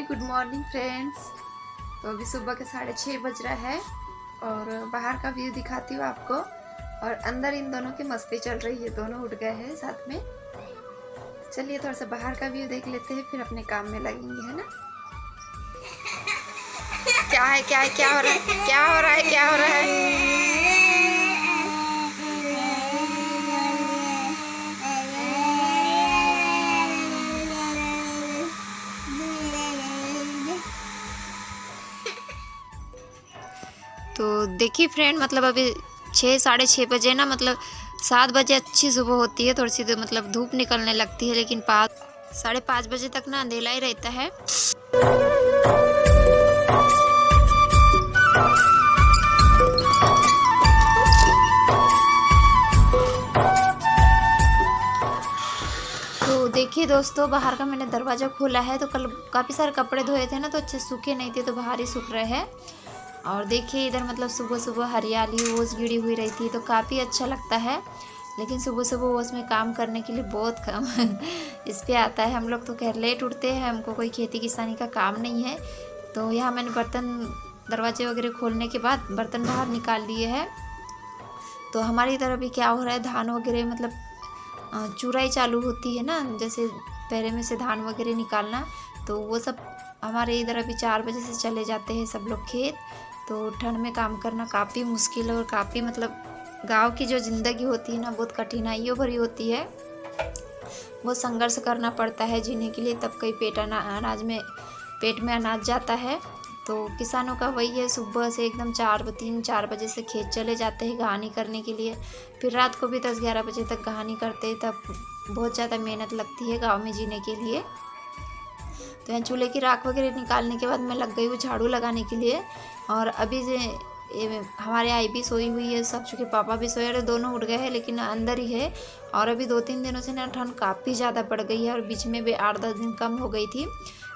Good morning friends. तो अभी सुबह के 6:30 बज रहा है और बाहर का व्यू दिखाती हूँ आपको। और अंदर इन दोनों की मस्ती चल रही है, दोनों उठ गए हैं साथ में। चलिए थोड़ा सा बाहर का व्यू देख लेते हैं, फिर अपने काम में लगेंगे, है ना। क्या है क्या है क्या हो रहा है क्या हो रहा है क्या हो रहा है। तो देखिए फ्रेंड, मतलब अभी 6-6:30 बजे ना, मतलब 7 बजे अच्छी सुबह होती है, थोड़ी सी तो मतलब धूप निकलने लगती है, लेकिन 5-5:30 बजे तक ना अंधेरा ही रहता है। तो देखिए दोस्तों, बाहर का मैंने दरवाज़ा खोला है, तो कल काफ़ी सारे कपड़े धोए थे ना, तो अच्छे सूखे नहीं थे, तो बाहर ही सूख रहे हैं। और देखिए इधर मतलब सुबह सुबह हरियाली ओस गिरी हुई रहती है, तो काफ़ी अच्छा लगता है। लेकिन सुबह सुबह ओस में काम करने के लिए बहुत कम इस पे आता है। हम लोग तो खैर लेट उठते हैं, हमको कोई खेती किसानी का काम नहीं है। तो यहाँ मैंने बर्तन दरवाजे वगैरह खोलने के बाद बर्तन बाहर निकाल लिए हैं। तो हमारी इधर अभी क्या हो रहा है, धान वगैरह मतलब चुराई चालू होती है ना, जैसे पैरे में से धान वगैरह निकालना, तो वो सब हमारे इधर अभी 4 बजे से चले जाते हैं सब लोग खेत। तो ठंड में काम करना काफ़ी मुश्किल है और काफ़ी मतलब गांव की जो ज़िंदगी होती है ना, बहुत कठिनाइयों भरी होती है। बहुत संघर्ष करना पड़ता है जीने के लिए, तब कई पेट में अनाज जाता है। तो किसानों का वही है, सुबह से एकदम 3-4 बजे से खेत चले जाते हैं घानी करने के लिए, फिर रात को भी 10-11 बजे तक घानी करते हैं। तब बहुत ज़्यादा मेहनत लगती है गाँव में जीने के लिए। तो यहाँ चूल्हे की राख वगैरह निकालने के बाद मैं लग गई हूँ झाड़ू लगाने के लिए। और अभी हमारे आई भी सोई हुई है, सब चूँकि पापा भी सोए, दोनों उठ गए हैं, लेकिन अंदर ही है। और अभी 2-3 दिनों से ना ठंड काफ़ी ज़्यादा बढ़ गई है, और बीच में भी 8-10 दिन कम हो गई थी,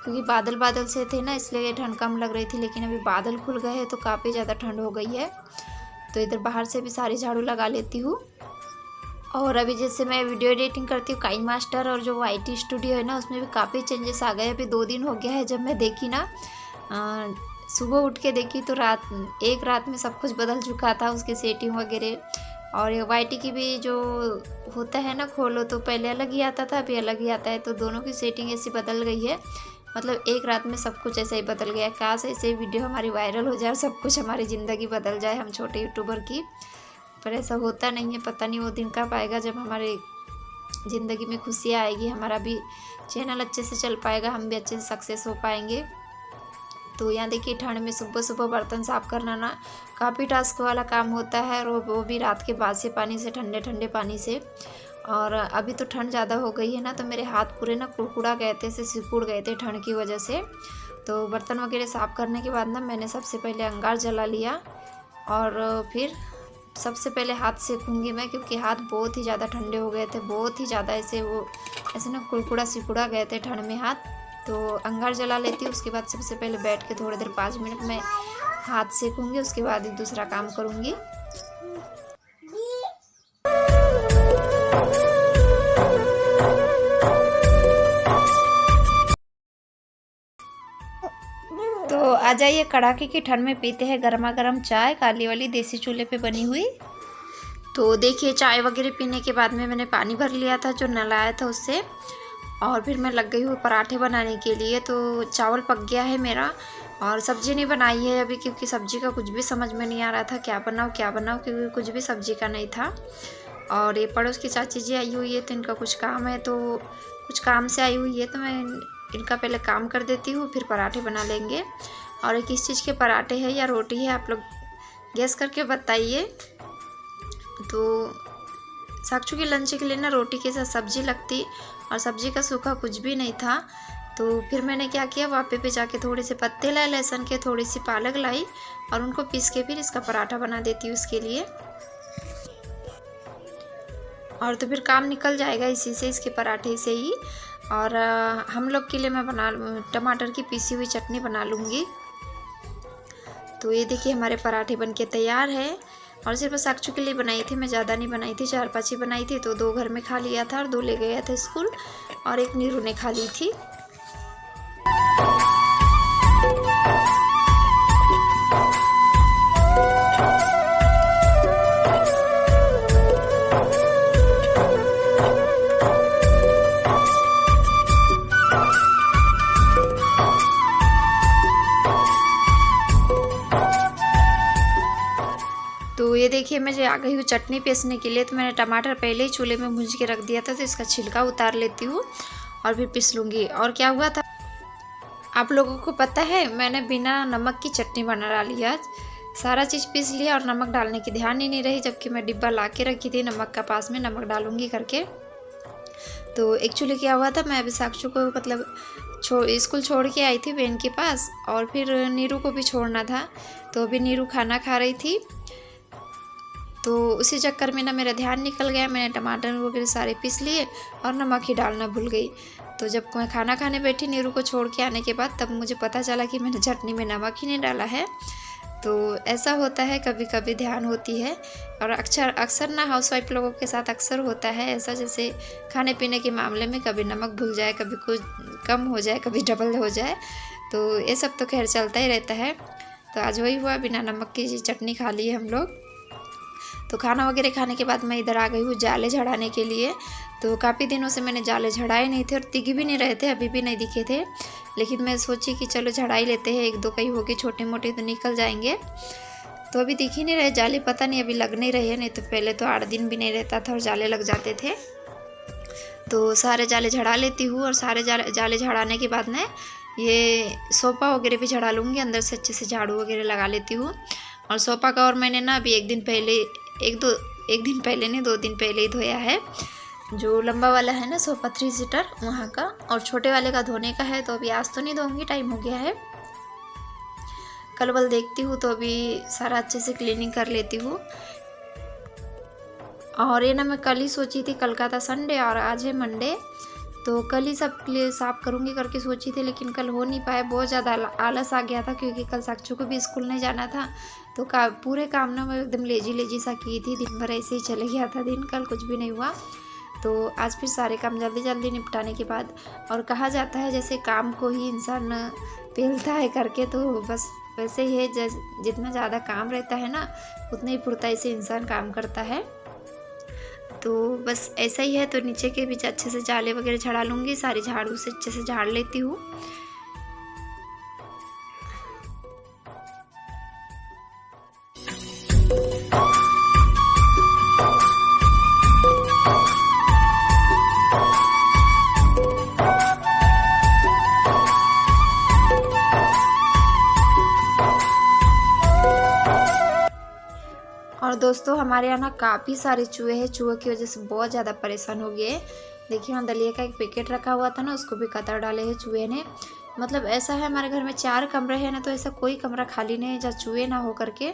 क्योंकि बादल से थे ना, इसलिए ठंड कम लग रही थी। लेकिन अभी बादल खुल गए हैं तो काफ़ी ज़्यादा ठंड हो गई है। तो इधर बाहर से भी सारी झाड़ू लगा लेती हूँ। और अभी जैसे मैं वीडियो एडिटिंग करती हूँ काइन मास्टर, और जो IT स्टूडियो है ना, उसमें भी काफ़ी चेंजेस आ गए। अभी 2 दिन हो गया है जब मैं देखी ना, सुबह उठ के देखी तो एक रात में सब कुछ बदल चुका था, उसकी सेटिंग वगैरह। और ये YT की भी जो होता है ना, खोलो तो पहले अलग ही आता था, अभी अलग ही आता है। तो दोनों की सेटिंग ऐसी बदल गई है, मतलब एक रात में सब कुछ ऐसे ही बदल गया। काश ऐसे वीडियो हमारी वायरल हो जाए और सब कुछ हमारी ज़िंदगी बदल जाए, हम छोटे यूट्यूबर की। पर ऐसा होता नहीं है, पता नहीं वो दिन कब आएगा जब हमारे ज़िंदगी में खुशियाँ आएगी, हमारा भी चैनल अच्छे से चल पाएगा, हम भी अच्छे से सक्सेस हो पाएंगे। तो यहाँ देखिए ठंड में सुबह सुबह बर्तन साफ़ करना ना काफ़ी टास्क वाला काम होता है, और वो भी रात के बाद से पानी से, ठंडे ठंडे पानी से। और अभी तो ठंड ज़्यादा हो गई है ना, तो मेरे हाथ पूरे ना कुड़कुड़ा गए थे, से सिकुड़ गए थे ठंड की वजह से। तो बर्तन वगैरह साफ़ करने के बाद ना मैंने सबसे पहले अंगार जला लिया, और फिर सबसे पहले हाथ सेकूँगी मैं, क्योंकि हाथ बहुत ही ज़्यादा ठंडे हो गए थे, बहुत ही ज़्यादा ऐसे ना कुड़कुड़ा सिकुड़ा गए थे ठंड में हाथ। तो अंगार जला लेती हूँ, उसके बाद सबसे पहले बैठ के थोड़ी देर 5 मिनट में हाथ सेकूँगी, उसके बाद एक दूसरा काम करूँगी। तो आ जाइए, कड़ाके की ठंड में पीते हैं गर्मा गर्म चाय, काली वाली देसी चूल्हे पे बनी हुई। तो देखिए चाय वगैरह पीने के बाद में मैंने पानी भर लिया था जो नल आया था उससे, और फिर मैं लग गई हूँ पराठे बनाने के लिए। तो चावल पक गया है मेरा, और सब्ज़ी नहीं बनाई है अभी, क्योंकि सब्ज़ी का कुछ भी समझ में नहीं आ रहा था, क्या बनाऊँ, क्योंकि कुछ भी सब्ज़ी का नहीं था। और ये पड़ोस की चाची जी आई हुई है, तो इनका कुछ काम है, तो कुछ काम से आई हुई है, तो मैं इनका पहले काम कर देती हूँ, फिर पराठे बना लेंगे। और ये किस चीज़ के पराठे हैं या रोटी है, आप लोग गैस करके बताइए। तो साक्षू के लंच के लिए ना रोटी के साथ सब्जी लगती, और सब्जी का सूखा कुछ भी नहीं था। तो फिर मैंने क्या किया, वापे पे जाके थोड़े से पत्ते लाए लहसुन के, थोड़ी सी पालक लाई, और उनको पीस के फिर इसका पराठा बना देती हूँ उसके लिए। और तो फिर काम निकल जाएगा इसी से, इसके पराठे से ही। और हम लोग के लिए मैं टमाटर की पीसी हुई चटनी बना लूँगी। तो ये देखिए हमारे पराठे बनके तैयार है, और सिर्फ साक्षू के लिए बनाई थी, मैं ज़्यादा नहीं बनाई थी, 4-5 ही बनाई थी। तो 2 घर में खा लिया था, और 2 ले गया था स्कूल, और एक नीरू ने खा ली थी। देखिए मैं जो आ गई हूँ चटनी पीसने के लिए। तो मैंने टमाटर पहले ही चूल्हे में भूंज के रख दिया था, तो इसका छिलका उतार लेती हूँ और फिर पीस लूँगी। और क्या हुआ था आप लोगों को पता है, मैंने बिना नमक की चटनी बना डाली आज। सारा चीज़ पीस लिया और नमक डालने की ध्यान ही नहीं रही, जबकि मैं डिब्बा ला के रखी थी नमक का, पास में नमक डालूंगी करके। तो एक्चुअली क्या हुआ था, मैं अभी साक्षु को मतलब स्कूल छोड़ के आई थी बहन के पास, और फिर नीरू को भी छोड़ना था। तो अभी नीरू खाना खा रही थी, तो उसी चक्कर में ना मेरा ध्यान निकल गया। मैंने टमाटर वगैरह सारे पीस लिए और नमक ही डालना भूल गई। तो जब मैं खाना खाने बैठी नीरू को छोड़ के आने के बाद, तब मुझे पता चला कि मैंने चटनी में नमक ही नहीं डाला है। तो ऐसा होता है, कभी कभी ध्यान होती है, और अक्सर ना हाउसवाइफ लोगों के साथ अक्सर होता है ऐसा, जैसे खाने पीने के मामले में कभी नमक भूल जाए, कभी कुछ कम हो जाए, कभी डबल हो जाए। तो ये सब तो खैर चलता ही रहता है। तो आज वही हुआ, बिना नमक की चटनी खा ली हम लोग। तो खाना वगैरह खाने के बाद मैं इधर आ गई हूँ जाले झड़ाने के लिए। तो काफ़ी दिनों से मैंने जाले झड़ाए नहीं थे और दिख भी नहीं रहे थे, अभी भी नहीं दिखे थे। लेकिन मैं सोची कि चलो झड़ा ही लेते हैं, एक दो कहीं होके छोटे मोटे तो निकल जाएंगे। तो अभी दिख ही नहीं रहे जाले, पता नहीं अभी लग नहीं रहे हैं, नहीं तो पहले तो 8 दिन भी नहीं रहता था और जाले लग जाते थे। तो सारे जाले झड़ा लेती हूँ, और सारे जाले झड़ाने के बाद मैं ये सोफा वगैरह भी झड़ा लूँगी, अंदर से अच्छे से झाड़ू वगैरह लगा लेती हूँ। और सोफा का और मैंने ना अभी एक दिन पहले नहीं 2 दिन पहले ही धोया है। जो लंबा वाला है ना सोफा 3 सीटर वहाँ का, और छोटे वाले का धोने का है। तो अभी आज तो नहीं धोऊंगी, टाइम हो गया है, कल वल देखती हूँ। तो अभी सारा अच्छे से क्लीनिंग कर लेती हूँ। और ये ना मैं कल ही सोची थी, कल का था संडे और आज है मंडे, तो कल ही सब साफ करूँगी करके सोची थी, लेकिन कल हो नहीं पाया। बहुत ज़्यादा आलस आ गया था, क्योंकि कल साक्षु को भी स्कूल नहीं जाना था। तो पूरे काम ना मैं एकदम लेजी सा की थी, दिन भर ऐसे ही चले गया था दिन, कल कुछ भी नहीं हुआ। तो आज फिर सारे काम जल्दी निपटाने के बाद, और कहा जाता है जैसे काम को ही इंसान पेलता है करके, तो बस वैसे ही है, जितना ज़्यादा काम रहता है ना उतनी ही फुर्ती से इंसान काम करता है। तो बस ऐसा ही है। तो नीचे के बीच अच्छे से जाले वगैरह झड़ा लूँगी, सारी झाड़ू से अच्छे से झाड़ लेती हूँ। और दोस्तों हमारे यहाँ ना काफ़ी सारे चूहे हैं, चूहे की वजह से बहुत ज़्यादा परेशान हो गए। देखिए मैं दलिया का एक पैकेट रखा हुआ था ना, उसको भी कतर डाले हैं चूहे ने। मतलब ऐसा है हमारे घर में 4 कमरे हैं ना, तो ऐसा कोई कमरा खाली नहीं है जहाँ चूहे ना हो करके।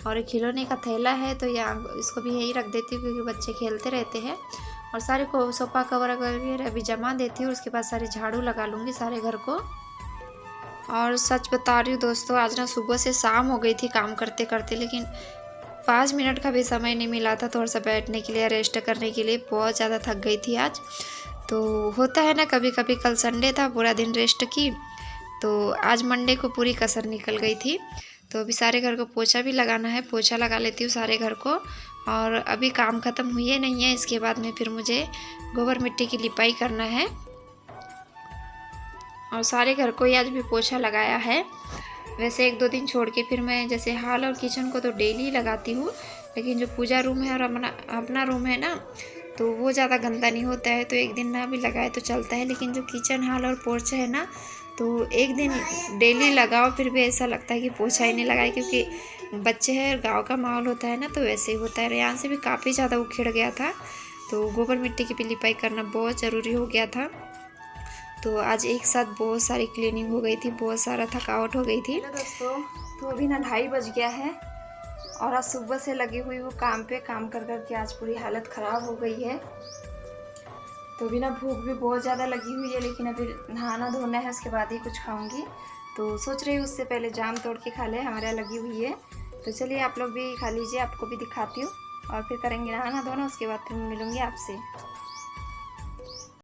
और एक खिलौने का थैला है, तो यहाँ इसको भी यहीं रख देती हूँ, क्योंकि बच्चे खेलते रहते हैं। और सारे को सोफा कवर वगैरह अभी जमा देती हूँ, उसके बाद सारे झाड़ू लगा लूँगी सारे घर को। और सच बता रही हूँ दोस्तों, आज ना सुबह से शाम हो गई थी काम करते करते, लेकिन 5 मिनट का भी समय नहीं मिला था थोड़ा सा बैठने के लिए, रेस्ट करने के लिए। बहुत ज़्यादा थक गई थी आज। तो होता है ना कभी कभी, कल संडे था पूरा दिन रेस्ट की, तो आज मंडे को पूरी कसर निकल गई थी। तो अभी सारे घर को पोछा भी लगाना है, पोछा लगा लेती हूँ सारे घर को। और अभी काम ख़त्म हुए नहीं है, इसके बाद में फिर मुझे गोबर मिट्टी की लिपाई करना है। और सारे घर को ही आज भी पोछा लगाया है। वैसे 1-2 दिन छोड़ के फिर मैं जैसे हॉल और किचन को तो डेली ही लगाती हूँ, लेकिन जो पूजा रूम है और अपना रूम है ना, तो वो ज़्यादा गंदा नहीं होता है, तो एक दिन ना भी लगाए तो चलता है। लेकिन जो किचन हॉल और पोर्च है ना, तो एक दिन डेली लगाओ, फिर भी ऐसा लगता है कि पोछा ही नहीं लगाए, क्योंकि बच्चे हैं, गाँव का माहौल होता है ना, तो वैसे ही होता है। यहाँ से भी काफ़ी ज़्यादा उखड़ गया था, तो गोबर मिट्टी की भी लिपाई करना बहुत ज़रूरी हो गया था। तो आज एक साथ बहुत सारी क्लीनिंग हो गई थी, बहुत सारा थकावट हो गई थी। दोस्तों तो अभी ना 2:30 बज गया है, और आज सुबह से लगी हुई वो काम पे, काम कर कर के आज पूरी हालत ख़राब हो गई है। तो अभी ना भूख भी बहुत ज़्यादा लगी हुई है, लेकिन अभी नहाना धोना है, उसके बाद ही कुछ खाऊंगी। तो सोच रही हूँ उससे पहले जाम तोड़ के खा ले, हमारे यहाँ लगी हुई है। तो चलिए आप लोग भी खा लीजिए, आपको भी दिखाती हूँ, और फिर करेंगे नहाना धोना, उसके बाद फिर मिलूँगी आपसे।